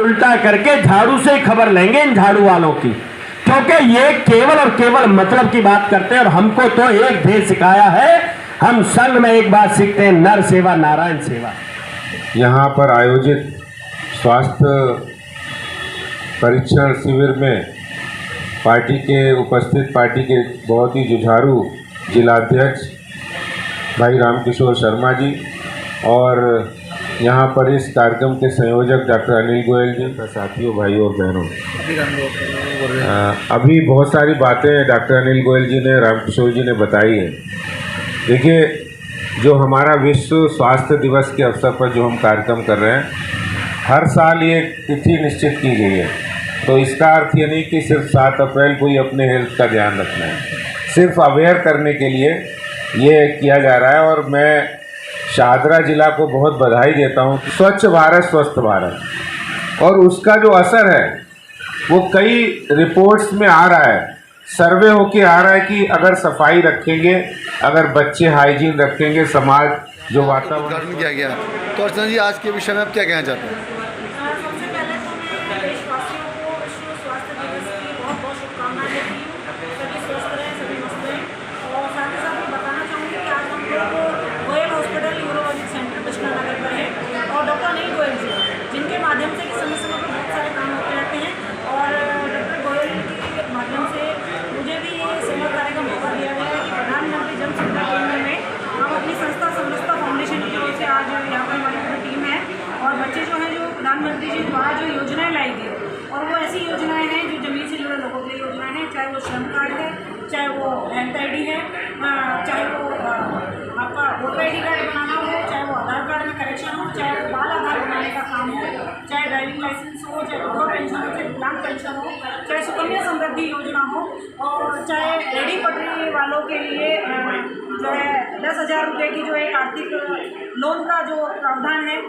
उल्टा करके झाड़ू से ही खबर लेंगे इन झाड़ू वालों की, क्योंकि ये केवल और केवल मतलब की बात करते हैं। और हमको तो एक ध्येय सिखाया है, हम संघ में एक बात सीखते हैं, नर सेवा नारायण सेवा। यहाँ पर आयोजित स्वास्थ्य परीक्षण शिविर में पार्टी के उपस्थित पार्टी के बहुत ही जुझारू जिलाध्यक्ष भाई रामकिशोर शर्मा जी और यहाँ पर इस कार्यक्रम के संयोजक डॉक्टर अनिल गोयल जी, साथियों, भाइयों और बहनों, अभी बहुत सारी बातें डॉक्टर अनिल गोयल जी ने, रामकिशोर जी ने बताई हैं। देखिए, जो हमारा विश्व स्वास्थ्य दिवस के अवसर पर जो हम कार्यक्रम कर रहे हैं, हर साल ये तिथि निश्चित की गई है। तो इसका अर्थ ये नहीं कि सिर्फ 7 अप्रैल को ही अपने हेल्थ का ध्यान रखना है, सिर्फ अवेयर करने के लिए ये किया जा रहा है। और मैं शाहदरा जिला को बहुत बधाई देता हूँ। स्वच्छ भारत स्वस्थ भारत, और उसका जो असर है वो कई रिपोर्ट्स में आ रहा है, सर्वे होके आ रहा है कि अगर सफाई रखेंगे, अगर बच्चे हाइजीन रखेंगे, समाज जो वातावरण किया गया। तो अर्चना जी, आज के विषय में आप क्या कहना चाहते हैं? सबसे पहले तो मैं देशवासियों को विश्व स्वास्थ्य दिवस की बहुत बहुत शुभकामनाएं देती हूँ। सभी स्वस्थ रहें, सभी मस्त रहें। और साथ ही साथ मैं बताना चाहूँगी कि आज हम लोग Goyal hospital urologic centre Krishnanagar पर है और डॉक्टर अनिल गोयल जी, जिनके माध्यम से कि समय समय पर बहुत सारे काम होते रहते हैं। और डॉक्टर गोयल के माध्यम से मुझे भी ये सेवा कार्य का मौका दिया गया है कि प्रधानमंत्री जन सुविधा केंद्र में हम अपनी संस्था समरसता फाउंडेशन की ओर से आज यहाँ पर हमारी पूरी टीम है और बच्चे जो हैं, जो प्रधानमंत्री जी द्वारा जो योजनाएं लाई गई, और वो ऐसी योजनाएं हैं जो जमीन से जुड़े लोगों के लिए योजनाएं हैं, चाहे वो श्रम कार्ड है, चाहे वो हेल्थ ID है, चाहे वो आपका वोटर ID कार्ड बनाना हो, चाहे वो आधार कार्ड में करेक्शन हो, चाहे वो बाल आधार बनाने का काम हो, चाहे ड्राइविंग लाइसेंस हो, चाहे विधवा पेंशन हो, चाहे विकलांग पेंशन हो, चाहे सुकन्या समृद्धि योजना हो, और चाहे रेडी पटरी वालों के लिए जो है 10,000 रुपये की जो एक आर्थिक लोन का जो प्रावधान है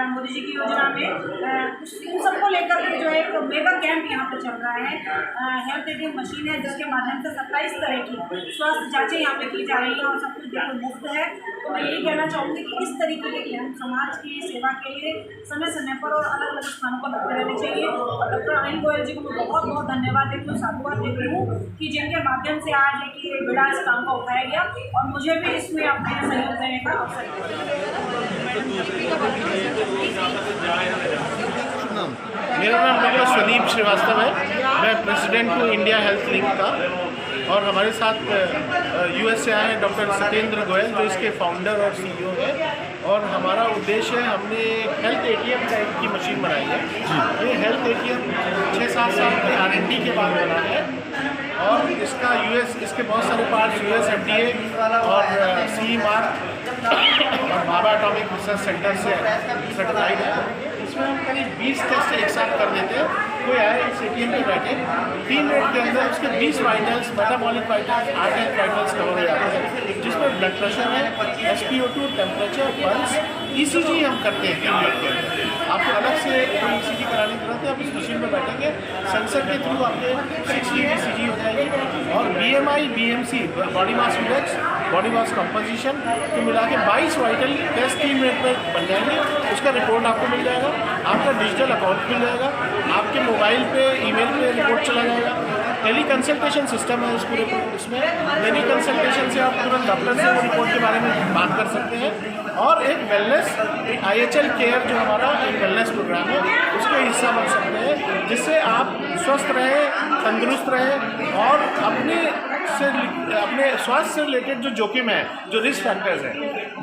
मोदी जी की योजना में, उन सबको लेकर के जो एक मेगा कैंप यहाँ पर चल रहा है। हेल्थ ATM मशीन है जिसके माध्यम से 27 तरह की स्वास्थ्य जांचें यहाँ पे की जा रही हैं और सब कुछ बिल्कुल मुफ्त है। तो मैं यही कहना चाहूँगी कि इस तरीके के कैंप समाज की सेवा के लिए समय समय पर और अलग अलग स्थानों पर लगते रहने चाहिए। और डॉक्टर अनिल गोयल जी को मैं बहुत बहुत धन्यवाद देती हूँ, साधुवाद देती हूँ कि जिनके माध्यम से आज एक ये बड़ा इस काम का उठाया गया और मुझे भी इसमें अपने सहयोग देने का अवसर मेरा नाम डॉक्टर स्वदीप श्रीवास्तव है। मैं प्रेसिडेंट हूँ इंडिया हेल्थ लिंक का, और हमारे साथ US से आए हैं डॉक्टर सत्येंद्र गोयल, जो इसके फाउंडर और CEO हैं। और हमारा उद्देश्य है, हमने हेल्थ ATM टाइप की मशीन बनाई है। ये हेल्थ ATM 6-7 साल के R&D के बाद बना है और इसका इसके बहुत सारे पार्ट्स US FDA और CE मार्क और भाभा एटॉमिक रिसर्च सेंटर से सर्टिफाइड है। इसमें हम करीब 20 टेस्ट एक साथ कर देते हैं। कोई आए इस ATM पे बैठे, 3 मिनट के अंदर उसके 20 vitals, metabolic vitals, art vitals cover हो जाते हैं, जिसमें ब्लड प्रेशर है, SpO2, टेम्परेचर, पल्स, ECG हम करते हैं 3 मिनट के अंदर। आपको अलग से कोई ECG कराने की जरूरत है, आप इस मशीन में बैठेंगे, सेंसर के थ्रू आपके 6 लीड ECG हो जाएगी। और BMI, BMC, body mass index, body mass composition को मिला के 22 वाइटल टेस्ट 3 मिनट में बन जाएंगे। उसका रिपोर्ट आपको मिल जाएगा, आपका डिजिटल अकाउंट मिल जाएगा, आपके मोबाइल पे, ईमेल पे रिपोर्ट चला जाएगा। टेली कंसल्टेशन सिस्टम है इस पूरे इसमें। टेली कंसल्टेशन से आप तुरंत डॉक्टर से वो रिपोर्ट के बारे में बात कर सकते हैं। और एक वेलनेस, एक IHL केयर जो हमारा एक वेलनेस प्रोग्राम है, उसके हिस्सा बन सकते हैं, जिससे आप स्वस्थ रहें, तंदुरुस्त रहें और अपने स्वास्थ्य से रिलेटेड जो जोखिम है, जो रिस्क फैक्टर्स हैं,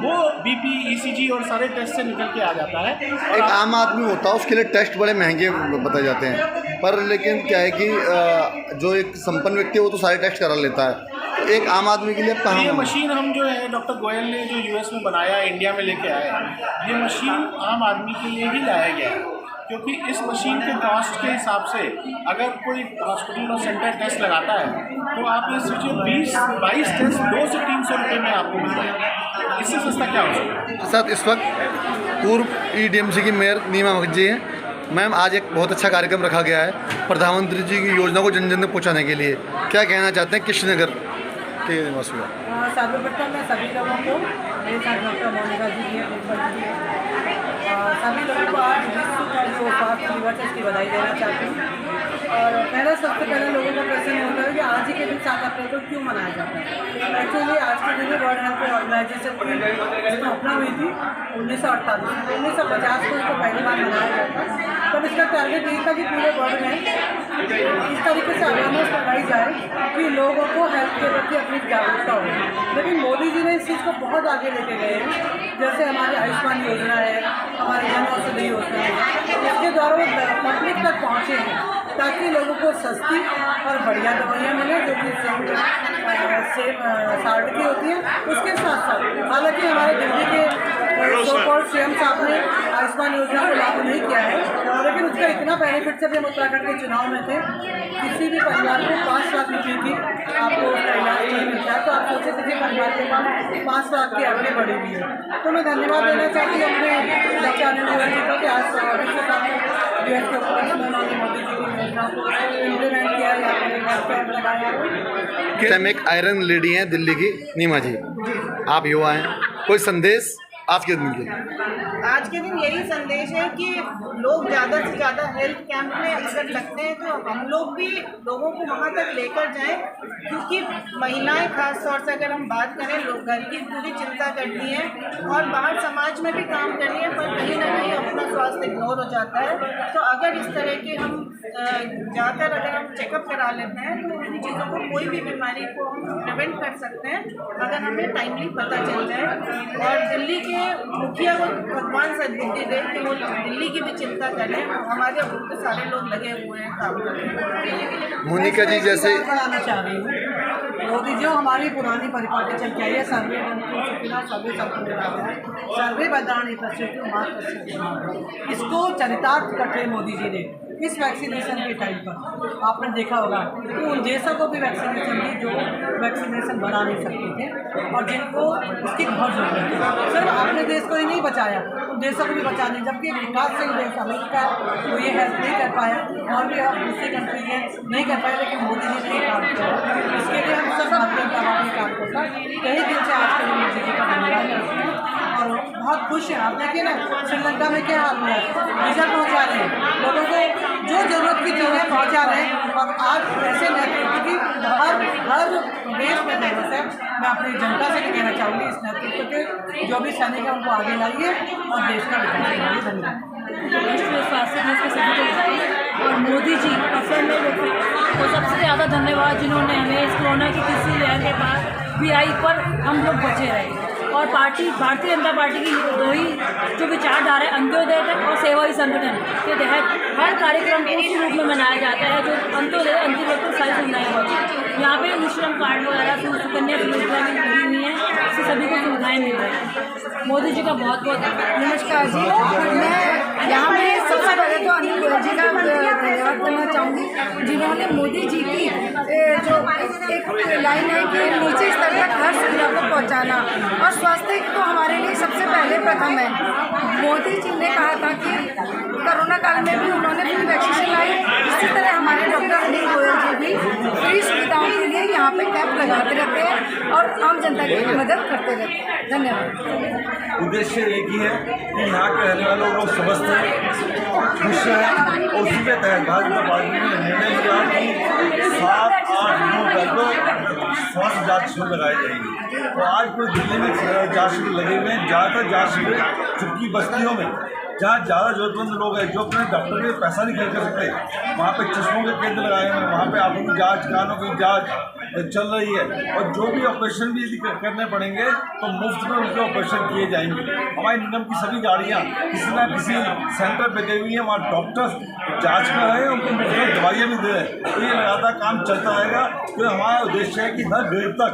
वो BP, ECG और सारे टेस्ट से निकल के आ जाता है। एक आम आदमी होता है, उसके लिए टेस्ट बड़े महंगे बताए जाते हैं, पर लेकिन क्या है कि जो एक संपन्न व्यक्ति है वो तो सारे टेस्ट करा लेता है। तो एक आम आदमी के लिए कहाँ ये मशीन हम जो है डॉक्टर गोयल ने जो US में बनाया, इंडिया में लेके आए, ये मशीन आम आदमी के लिए ही लाया गया है। क्योंकि इस मशीन के कॉस्ट के हिसाब से अगर कोई हॉस्पिटल और सेंटर टेस्ट लगाता है तो आप ये सोचिए 20-22 टेस्ट 200 से 300 रुपये में आपको मिल जाएगा। इससे सस्ता क्या हो सकता है। साथ इस वक्त पूर्व EDMC की मेयर नीमा मुखर्जी हैं। मैम, आज एक बहुत अच्छा कार्यक्रम रखा गया है प्रधानमंत्री जी की योजना को जन जन तक पहुँचाने के लिए, क्या कहना चाहते हैं कृष्णनगर के निवासियों? सर्वप्रथम मैं सभी लोगों को, मेरे साथ डॉक्टर मोनिका जी भी है, जी है, सभी लोगों को आज विश्व का जो स्वास्थ्य दिवस है उसकी बधाई देना चाहती हूँ। और पहला सबसे पहले लोगों का प्रश्न होता है कि आज ही के दिन 7 अप्रैल को क्यों मनाया जाता है। एक्चुअली आज के दिन वर्ल्ड हेल्थ ऑर्गेनाइजेशन की स्थापना हुई थी 1948 में। 1950 को इसको पहली बार मनाया जाता है। तब इसका टारगेट यही था कि पूरे वर्ल्ड में इस तरीके से अवेयरनेस बढ़ाई जाए कि लोगों को हेल्थ के प्रति अपनी जागरूकता हो। लेकिन मोदी जी ने इस चीज़ को बहुत आगे लेके गए हैं। जैसे हमारी आयुष्मान योजना है, हमारी जन औषधि योजना है, इसके द्वारा वो पब्लिक तक पहुँचे हैं ताकि लोगों को सस्ती और बढ़िया दवाइयाँ मिलें जो कि सेम साल्ट की होती हैं। उसके साथ साथ हालांकि हमारे दिल्ली के सो-कॉल्ड सीएम साहब ने आयुष्मान योजना को लागू नहीं किया है, लेकिन उसका इतना बेनिफिट जब हम उत्तराखंड के चुनाव में थे, किसी भी परिवार को 5 लाख रुपये की आपको उसका इलाज नहीं मिलता है। तो आप सोचे किसी परिवार के पास 5 लाख की आगे बढ़ी हुई है। तो मैं धन्यवाद देना चाहती हूँ अपने डॉक्टर अनिल गोयल जी को कि आज यूएस के उपराष्ट्रपति मोदी जी की योजना को इम्प्लीमेंट किया है, हेल्थ कैंप लगाया है। एक आयरन लेडी हैं दिल्ली की, नीमा जी, आप युवा हैं, कोई संदेश आज के दिन के? आज के दिन यही संदेश है कि लोग ज़्यादा से ज़्यादा हेल्थ कैंप में अगर लगते हैं तो हम लोग भी लोगों को वहाँ तक लेकर जाएं, क्योंकि महिलाएं खास तौर से अगर हम बात करें, लोग घर की पूरी चिंता करती हैं और बाहर समाज में भी काम करती हैं, पर कहीं ना कहीं अपना स्वास्थ्य इग्नोर हो जाता है। तो अगर इस तरह के हम जाकर अगर हम चेकअप करा लेते हैं तो उन चीज़ों को, कोई भी बीमारी को हम प्रिवेंट कर सकते हैं अगर हमें टाइमली पता चल जाए। और दिल्ली के मुखिया को भगवान सद्बुद्धि दे कि वो दिल्ली की भी चिंता करें। हमारे बहुत सारे लोग लगे हुए हैं काम करने। मोनिका जी जैसे बताना चाह रही हूँ, मोदी जी हमारी पुरानी परिपाटी चल के आई है, सर्वे सर्वे सर्वे बदलानी प्रसिद्ध, इसको चरितार्थ करते मोदी जी ने इस वैक्सीनेशन के टाइम पर। आपने देखा होगा कि उन देशों को भी वैक्सीनेशन दी जो वैक्सीनेशन बना नहीं सकते थे और जिनको उसकी बहुत जरूरत है। सिर्फ अपने देश को ही नहीं बचाया, उन देशों को भी बचाने, जबकि विकासशील देश अमेरिका वो ये हेल्प नहीं कर पाया और भी और दूसरी कंट्रीज नहीं कर पाए, लेकिन मोदी जी ने काम किया। इसके लिए हम सब भारतीय जनता पार्टी काम करता है। यही दिन से आज के दिन मोदी जी का धन्यवाद करते हैं और बहुत खुश हैं। आप देखिए ना श्रीलंका में क्या हाल हुआ है, रिजल्ट पहुँचा रहे हैं, लोगों को जो जरूरत की चीज़ें पहुँचा रहे हैं। और आज ऐसे नेतृत्व की हर देश में जरूरत है। मैं अपनी जनता से भी कहना चाहूँगी इस नेतृत्व के जो भी सैनिक है उनको आगे लाइए और देश का विकास करिए। धन्यवाद। राष्ट्रीय स्वास्थ्य दिवस के सभी और मोदी जी असल में तो सबसे ज़्यादा धन्यवाद जिन्होंने हमें इस कोरोना की किसी लहर के बाद भी आई पर हम लोग बचे रहे। और भारतीय जनता पार्टी की दो ही जो विचारधारा है, अंत्योदय तक और सेवा ही संगठन के तहत हर कार्यक्रम को उसी रूप में मनाया जाता है जो अंत्योदय अंतिम तक तो सारी सुविधाएँ होती हैं। यहाँ पे श्रम कार्ड वगैरह सुकन्या योजना भी लगी हुई हैं, इससे सभी को सुविधाएँ मिल रही हैं। मोदी जी का बहुत बहुत नमस्कार जी। मैं यहाँ में सबसे पहले तो अनिल गोयल जी का धन्यवाद करना चाहूँगी जिन्होंने मोदी जी की जो एक लाइन है कि नीचे स्तर तक हर सुविधा को पहुँचाना और स्वास्थ्य तो हमारे लिए सबसे पहले प्रथम है। मोदी जी ने कहा था कि कोरोना काल में भी उन्होंने फ्री वैक्सीनेशन लाई, इसी तरह हमारे डॉक्टर अनिल गोयल जी भी फ्री सुविधाओं के लिए यहाँ पे कैंप लगाते रहते हैं और आम जनता की मदद करते रहते हैं। धन्यवाद। उद्देश्य एक ही है कि यहाँ के रहने वालों को समस्त खुश है और उसी के तहत भाजपा पार्टी ने निर्णय लिया कि 7-8 दिनों तक स्वास्थ्य जांच शिविर लगाई जाएगी। तो आज पूरे दिल्ली में जांच शिविर लगे हुए हैं, ज़्यादातर जांच शिविर चुटकी बस्तियों में जहाँ ज़्यादा जरूरतमंद लोग हैं जो अपने डॉक्टर के पैसा नहीं खर्च कर सकते, वहाँ पे चश्मों के केंद्र लगाए हुए हैं, वहाँ पे आंखों की जाँच, कानों की जाँच चल रही है और जो भी ऑपरेशन भी यदि करने पड़ेंगे तो मुफ्त में उनके ऑपरेशन किए जाएंगे। हमारी निगम की सभी गाड़ियाँ किसी न किसी सेंटर पे गई हुई हैं, वहाँ डॉक्टर्स जाँच कर रहे हैं, उनको मुफ्त में दवाइयाँ भी दे रहे हैं। तो ये लगातार काम चलता रहेगा। तो हमारा उद्देश्य है कि हर गरीब तक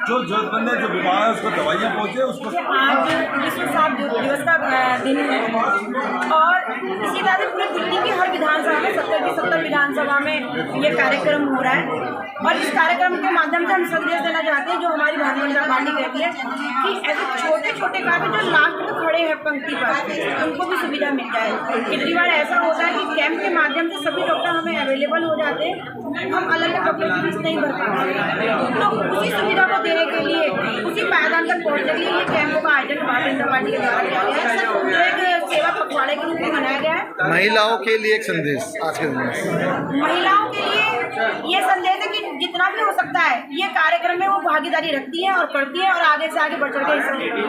जो जरूरतमंद है, जो बीमार है, उसको दवाइयाँ पहुँचे। उसको आज विश्व स्वास्थ्य दिवस का दिन है और इसी तरह से पूरे दिल्ली की हर विधानसभा में 70 की 70 विधानसभा में ये कार्यक्रम हो रहा है। और इस कार्यक्रम के माध्यम से हम संदेश देना चाहते हैं जो हमारी भारतीय जनता पार्टी कहती है कि ऐसे छोटे छोटे कार्ड जो लास्ट में खड़े हैं पंक्ति पर, उनको भी सुविधा मिल जाए। कितनी बार ऐसा होता है कि कैंप के माध्यम से सभी डॉक्टर हमें अवेलेबल हो जाते हैं, हम अलग अलग डॉक्टर की फीस नहीं भर पाते। तो उसी सुविधा को देने के लिए, उसी पायदान तक पहुँचने के लिए ये कैंप का आयोजन भारतीय जनता पार्टी के द्वारा किया गया है। जो एक सेवा पखवाड़े के रूप में मनाया गया है। महिलाओं के लिए एक संदेश आज के दिन में। महिलाओं के लिए ये संदेश है कि जितना भी हो सकता है ये कार्यक्रम में वो भागीदारी रखती है और करती है और आगे से आगे बढ़ चढ़ के हिस्सा लेती है।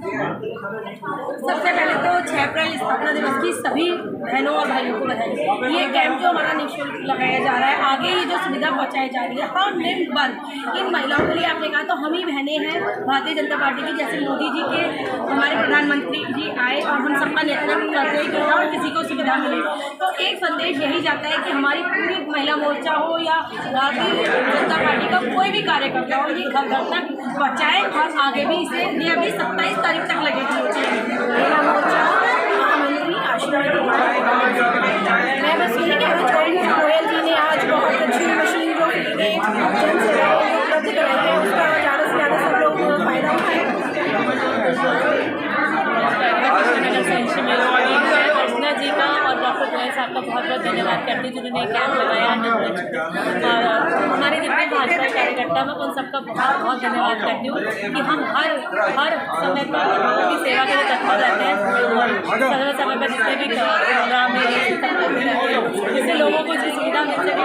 सबसे पहले तो 6 अप्रैल स्थापना दिवस की सभी बहनों और भाइयों को बधाई। ये कैंप जो हमारा निःशुल्क लगाया जा रहा है, आगे ये जो सुविधा पहुंचाई जा रही है, हर निर्बल इन महिलाओं के लिए आपने कहा तो हम ही बहनें हैं भारतीय जनता पार्टी की। जैसे मोदी जी के हमारे प्रधानमंत्री जी आए और हम सबका नेतृत्व करते हैं कि और किसी को सुविधा मिले, तो एक संदेश यही जाता है कि हमारी पूरी महिला मोर्चा हो या भारतीय जनता पार्टी का कोई भी कार्यकर्ता हो, ये घर घर तक पहुँचाए और आगे भी इसे ये अभी 27 तारीख तक लगेगी महिला मोर्चा महामंत्री आशीर्वाद। मैं बस यही कहना चाहूँगी गोयल जी ने आज बहुत अच्छी मशीन जो जन सेवाएं उपलब्ध कराई है उसका ज़्यादा से ज़्यादा सब लोग फायदा उठाएं। अर्चना जी का और डॉक्टर गोयल साहब का बहुत बहुत धन्यवाद करती हूँ जिन्होंने कैंप लगाया और हमारे जितने भाजपा कार्यकर्ता मैं उन सबका बहुत बहुत धन्यवाद करती हूँ कि हम हर समय पर लोगों की सेवा के लिए तत्पर रहते हैं। समय पर जितने भी प्रोग्राम है जिससे लोगों को जो सुविधा मिल सके